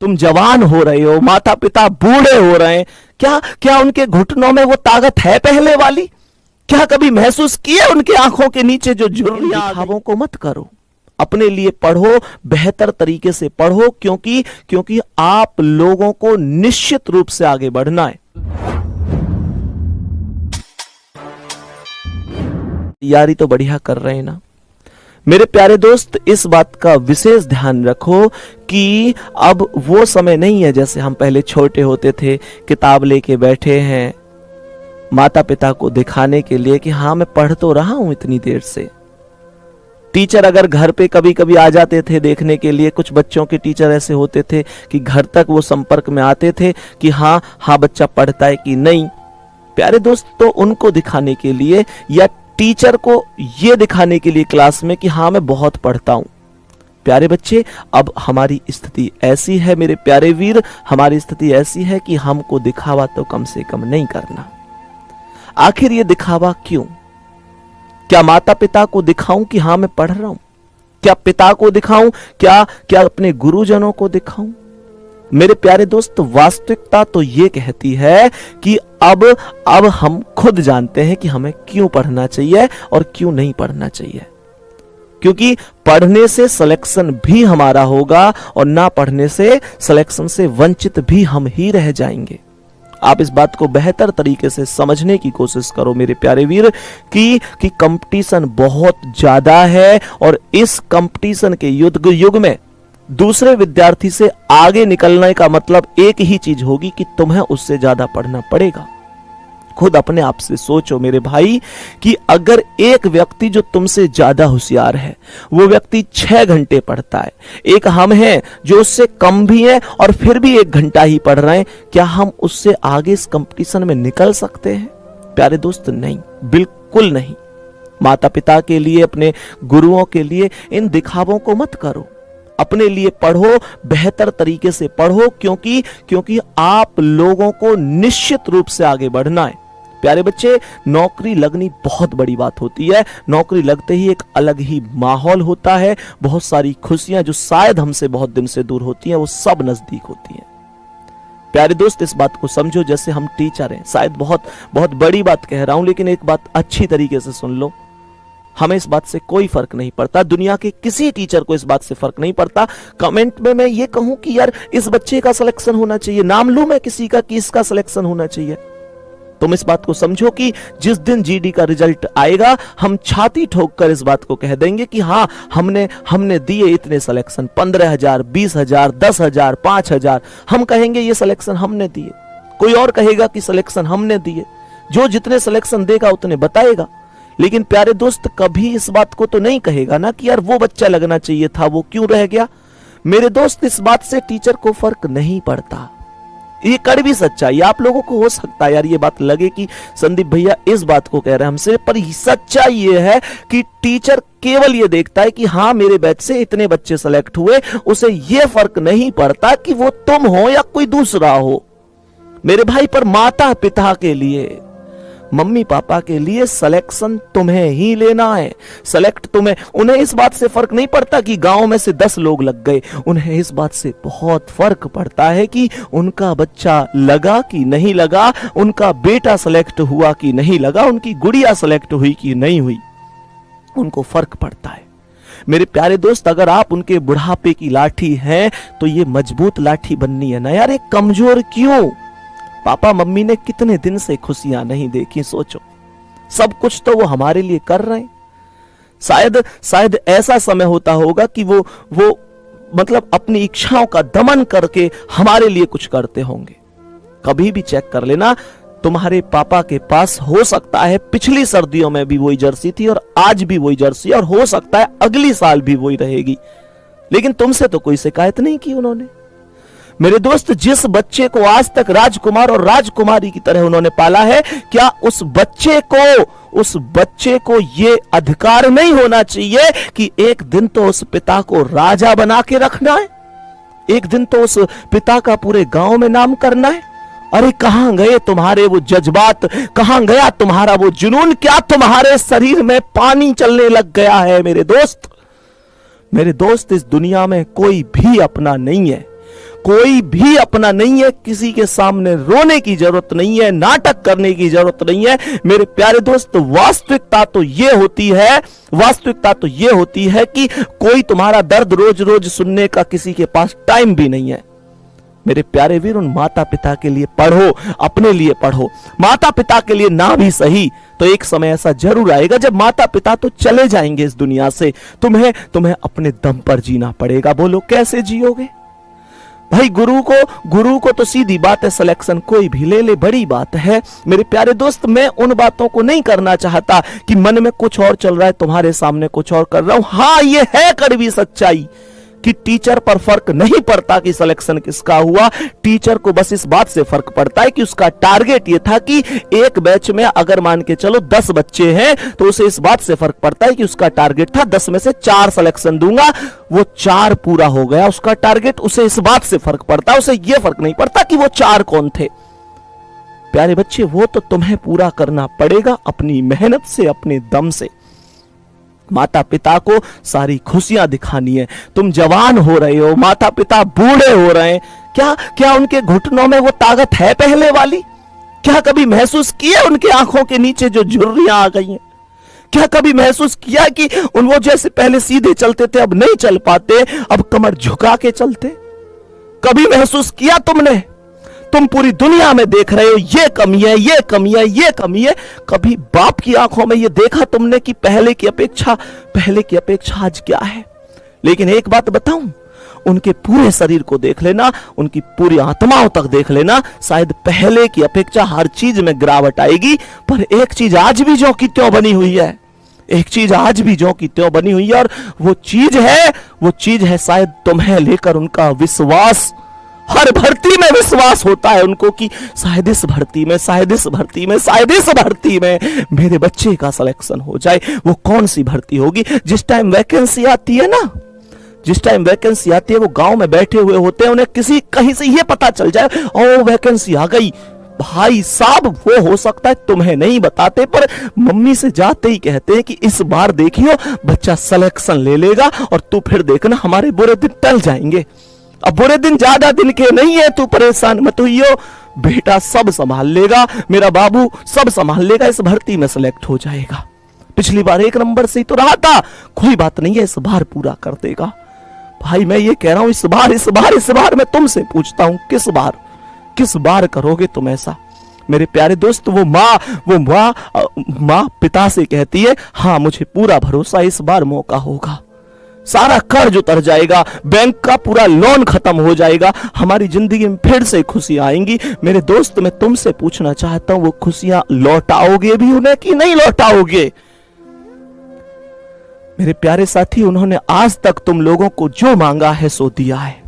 तुम जवान हो रहे हो, माता पिता बूढ़े हो रहे हैं, क्या क्या उनके घुटनों में वो ताकत है पहले वाली? क्या कभी महसूस किए उनके आंखों के नीचे जो झुर्रियां? दिखावों को मत करो, अपने लिए पढ़ो, बेहतर तरीके से पढ़ो, क्योंकि आप लोगों को निश्चित रूप से आगे बढ़ना है। तैयारी तो बढ़िया कर रहे हैं ना मेरे प्यारे दोस्त? इस बात का विशेष ध्यान रखो कि अब वो समय नहीं है जैसे हम पहले छोटे होते थे, किताब लेके बैठे हैं माता पिता को दिखाने के लिए कि हाँ मैं पढ़ तो रहा हूं इतनी देर से। टीचर अगर घर पे कभी कभी आ जाते थे देखने के लिए, कुछ बच्चों के टीचर ऐसे होते थे कि घर तक वो संपर्क में आते थे कि हाँ हाँ बच्चा पढ़ता है कि नहीं। प्यारे दोस्त, तो उनको दिखाने के लिए या टीचर को यह दिखाने के लिए क्लास में कि हाँ मैं बहुत पढ़ता हूं। प्यारे बच्चे, अब हमारी स्थिति ऐसी है मेरे प्यारे वीर, हमारी स्थिति ऐसी है कि हमको दिखावा तो कम से कम नहीं करना। आखिर ये दिखावा क्यों? क्या माता पिता को दिखाऊं कि हाँ मैं पढ़ रहा हूं? क्या पिता को दिखाऊं? क्या अपने गुरुजनों को दिखाऊं? मेरे प्यारे दोस्त, वास्तविकता तो ये कहती है कि अब हम खुद जानते हैं कि हमें क्यों पढ़ना चाहिए और क्यों नहीं पढ़ना चाहिए। क्योंकि पढ़ने से सिलेक्शन भी हमारा होगा और ना पढ़ने से सिलेक्शन से वंचित भी हम ही रह जाएंगे। आप इस बात को बेहतर तरीके से समझने की कोशिश करो मेरे प्यारे वीर कि कंपटीशन बहुत ज्यादा है और इस कंपटीशन के युग में दूसरे विद्यार्थी से आगे निकलने का मतलब एक ही चीज होगी कि तुम्हें उससे ज्यादा पढ़ना पड़ेगा। खुद अपने आप से सोचो मेरे भाई कि अगर एक व्यक्ति जो तुमसे ज्यादा होशियार है वो व्यक्ति 6 घंटे पढ़ता है, एक हम हैं जो उससे कम भी है और फिर भी 1 घंटा ही पढ़ रहे हैं, क्या हम उससे आगे इस कंपटीशन में निकल सकते हैं? प्यारे दोस्त, नहीं, बिल्कुल नहीं। माता पिता के लिए, अपने गुरुओं के लिए इन दिखावों को मत करो, अपने लिए पढ़ो, बेहतर तरीके से पढ़ो, क्योंकि आप लोगों को निश्चित रूप से आगे बढ़ना है। प्यारे बच्चे, नौकरी लगनी बहुत बड़ी बात होती है। नौकरी लगते ही एक अलग ही माहौल होता है, बहुत सारी खुशियां जो शायद हमसे बहुत दिन से दूर होती हैं वो सब नजदीक होती हैं। प्यारे दोस्त, इस बात को समझो जैसे हम टीचर हैं। शायद बहुत बहुत बड़ी बात कह रहा हूं, लेकिन एक बात अच्छी तरीके से सुन लो, हमें इस बात से कोई फर्क नहीं पड़ता, दुनिया के किसी टीचर को इस बात से फर्क नहीं पड़ता। कमेंट में मैं ये कहूं कि यार इस बच्चे का सिलेक्शन होना चाहिए, नाम लूं मैं किसी का कि इसका सिलेक्शन होना चाहिए। तुम इस बात को समझो कि जिस दिन जीडी का रिजल्ट आएगा हम छाती ठोककर इस बात को कह देंगे कि हाँ हमने दिए इतने सिलेक्शन, 15,000, 20,000, 10,000, 5,000, हम कहेंगे ये सिलेक्शन हमने दिए। कोई और कहेगा कि सिलेक्शन हमने दिए। जो जितने सिलेक्शन देगा उतने बताएगा। लेकिन प्यारे दोस्त, कभी इस बात को तो नहीं कहेगा ना कि यार वो बच्चा लगना चाहिए था, वो क्यों रह गया। मेरे दोस्त, इस बात से टीचर को फर्क नहीं पड़ता। ये कड़वी सच्चाई, आप लोगों को हो सकता है यार ये बात लगे कि संदीप भैया इस बात को कह रहे हैं हमसे, पर सच्चाई ये है कि टीचर केवल ये देखता है कि हाँ मेरे बैच से इतने बच्चे सेलेक्ट हुए, उसे ये फर्क नहीं पड़ता कि वो तुम हो या कोई दूसरा हो। मेरे भाई, पर माता पिता के लिए, मम्मी पापा के लिए सिलेक्शन तुम्हें ही लेना है। सेलेक्ट तुम्हें, उन्हें इस बात से फर्क नहीं पड़ता कि गांव में से 10 लोग लग गए, उन्हें इस बात से बहुत फर्क पड़ता है कि उनका बच्चा लगा कि नहीं लगा, उनका बेटा सेलेक्ट हुआ कि नहीं लगा, उनकी गुड़िया सेलेक्ट हुई कि नहीं हुई, उनको फर्क पड़ता है। मेरे प्यारे दोस्त, अगर आप उनके बुढ़ापे की लाठी हैं तो ये मजबूत लाठी बननी है ना यार, एक कमजोर क्यों? पापा मम्मी ने कितने दिन से खुशियां नहीं देखी, सोचो। सब कुछ तो वो हमारे लिए कर रहे हैं। शायद ऐसा समय होता होगा कि वो मतलब अपनी इच्छाओं का दमन करके हमारे लिए कुछ करते होंगे। कभी भी चेक कर लेना, तुम्हारे पापा के पास हो सकता है पिछली सर्दियों में भी वही जर्सी थी और आज भी वही जर्सी, और हो सकता है अगली साल भी वही रहेगी, लेकिन तुमसे तो कोई शिकायत नहीं की उन्होंने। मेरे दोस्त, जिस बच्चे को आज तक राजकुमार और राजकुमारी की तरह उन्होंने पाला है, क्या उस बच्चे को ये अधिकार नहीं होना चाहिए कि एक दिन तो उस पिता को राजा बना के रखना है, एक दिन तो उस पिता का पूरे गांव में नाम करना है? अरे कहां गए तुम्हारे वो जज्बात, कहां गया तुम्हारा वो जुनून? क्या तुम्हारे शरीर में पानी चलने लग गया है? मेरे दोस्त, इस दुनिया में कोई भी अपना नहीं है, कोई भी अपना नहीं है, किसी के सामने रोने की जरूरत नहीं है, नाटक करने की जरूरत नहीं है। मेरे प्यारे दोस्त, वास्तविकता तो ये होती है कि कोई तुम्हारा दर्द रोज रोज सुनने का किसी के पास टाइम भी नहीं है। मेरे प्यारे वीर, उन माता पिता के लिए पढ़ो, अपने लिए पढ़ो। माता पिता के लिए ना भी सही तो एक समय ऐसा जरूर आएगा जब माता पिता तो चले जाएंगे इस दुनिया से, तुम्हें अपने दम पर जीना पड़ेगा। बोलो कैसे जियोगे भाई? गुरु को तो सीधी बात है, सिलेक्शन कोई भी ले ले, बड़ी बात है। मेरे प्यारे दोस्त, मैं उन बातों को नहीं करना चाहता कि मन में कुछ और चल रहा है, तुम्हारे सामने कुछ और कर रहा हूं। हाँ, ये है कड़वी सच्चाई कि टीचर पर फर्क नहीं पड़ता कि सिलेक्शन किसका हुआ। टीचर को बस इस बात से फर्क पड़ता है कि उसका टारगेट ये था कि एक बैच में अगर मान के चलो 10 बच्चे हैं तो उसे इस बात से फर्क पड़ता है कि उसका टारगेट था 10 में से 4 सिलेक्शन दूंगा। वो 4 पूरा हो गया उसका टारगेट, उसे इस बात से फर्क पड़ता है, उसे यह फर्क नहीं पड़ता कि वो 4 कौन थे। प्यारे बच्चे, वो तो तुम्हें पूरा करना पड़ेगा अपनी मेहनत से, अपने दम से। माता पिता को सारी खुशियां दिखानी है। तुम जवान हो रहे हो, माता पिता बूढ़े हो रहे हैं, क्या उनके घुटनों में वो ताकत है पहले वाली? क्या कभी महसूस किया उनके आंखों के नीचे जो झुर्रियां आ गई हैं? क्या कभी महसूस किया कि वो जैसे पहले सीधे चलते थे अब नहीं चल पाते, अब कमर झुका के चलते? कभी महसूस किया तुमने? तुम पूरी दुनिया में देख रहे हो ये कमी है, ये कमी है, ये कमी है। कभी बाप की आंखों में ये देखा तुमने कि पहले की अपेक्षा आज क्या है? लेकिन एक बात बताऊं, उनके पूरे शरीर को देख लेना, उनकी पूरी आत्माओं तक देख लेना, शायद पहले की अपेक्षा हर चीज में गिरावट आएगी, पर एक चीज आज भी ज्यों की त्यों बनी हुई है। एक चीज आज भी ज्यों की त्यों बनी हुई है, और वो चीज है शायद तुम्हें लेकर उनका विश्वास। हर भर्ती में विश्वास होता है उनको कि शायद इस भर्ती में मेरे बच्चे का सिलेक्शन हो जाए। वो कौन सी भर्ती होगी? जिस टाइम वैकेंसी आती है, वो गांव में बैठे हुए होते हैं, उन्हें कहीं से ये पता चल जाए ओ वैकेंसी आ गई। भाई साहब, वो हो सकता है तुम्हें नहीं बताते, पर मम्मी से जाते ही कहते हैं कि इस बार देखियो बच्चा सिलेक्शन ले लेगा और तू फिर देखना हमारे बुरे दिन टल जाएंगे। अब बुरे दिन ज्यादा दिन के नहीं है, तू परेशान मत होइयो, बेटा सब संभाल लेगा, मेरा बाबू सब संभाल लेगा, इस भर्ती में सिलेक्ट हो जाएगा। पिछली बार 1 नंबर से ही तो रहा था, कोई बात नहीं है, इस बार पूरा कर देगा। भाई मैं ये कह रहा हूं, इस बार मैं तुमसे पूछता हूं, किस बार करोगे तुम ऐसा? मेरे प्यारे दोस्त, वो माँ पिता से कहती है, हाँ मुझे पूरा भरोसा इस बार मौका होगा, सारा कर्ज उतर जाएगा, बैंक का पूरा लोन खत्म हो जाएगा, हमारी जिंदगी में फिर से खुशियां आएंगी। मेरे दोस्त, मैं तुमसे पूछना चाहता हूं, वो खुशियां लौटाओगे भी उन्हें कि नहीं लौटाओगे? मेरे प्यारे साथी, उन्होंने आज तक तुम लोगों को जो मांगा है सो दिया है।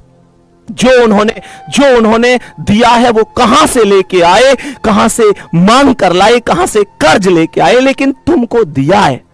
जो उन्होंने दिया है वो कहां से लेके आए, कहां से मांग कर लाए, कहां से कर्ज लेके आए, लेकिन तुमको दिया है।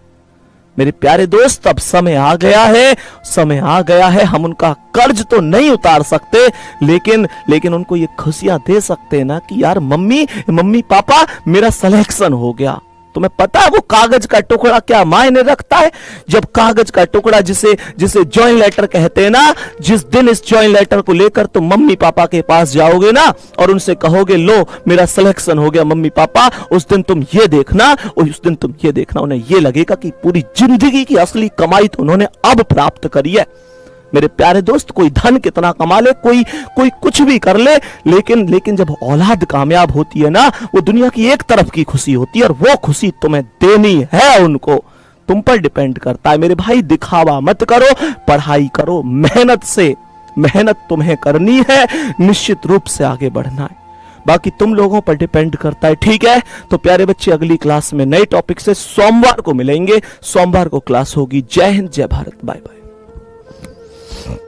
मेरे प्यारे दोस्त, अब समय आ गया है, हम उनका कर्ज तो नहीं उतार सकते, लेकिन उनको ये खुशियां दे सकते हैं ना कि यार मम्मी पापा मेरा सिलेक्शन हो गया। तुम्हें पता है वो कागज का टुकड़ा क्या मायने रखता है? जब कागज का टुकड़ा जिसे जॉइन लेटर कहते हैं ना, जिस दिन इस जॉइन लेटर को लेकर तुम मम्मी पापा के पास जाओगे ना और उनसे कहोगे लो मेरा सिलेक्शन हो गया मम्मी पापा, उस दिन तुम ये देखना, उन्हें ये लगेगा कि पूरी जिंदगी की असली कमाई तो उन्होंने अब प्राप्त करी है। मेरे प्यारे दोस्त, कोई धन कितना कमा ले, कोई कुछ भी कर ले, लेकिन जब औलाद कामयाब होती है ना, वो दुनिया की एक तरफ की खुशी होती है, और वो खुशी तुम्हें देनी है उनको, तुम पर डिपेंड करता है। मेरे भाई, दिखावा मत करो, पढ़ाई करो, मेहनत तुम्हें करनी है, निश्चित रूप से आगे बढ़ना है, बाकी तुम लोगों पर डिपेंड करता है। ठीक है, तो प्यारे बच्चे, अगली क्लास में नए टॉपिक से सोमवार को मिलेंगे। सोमवार को क्लास होगी। जय हिंद, जय भारत, बाय बाय।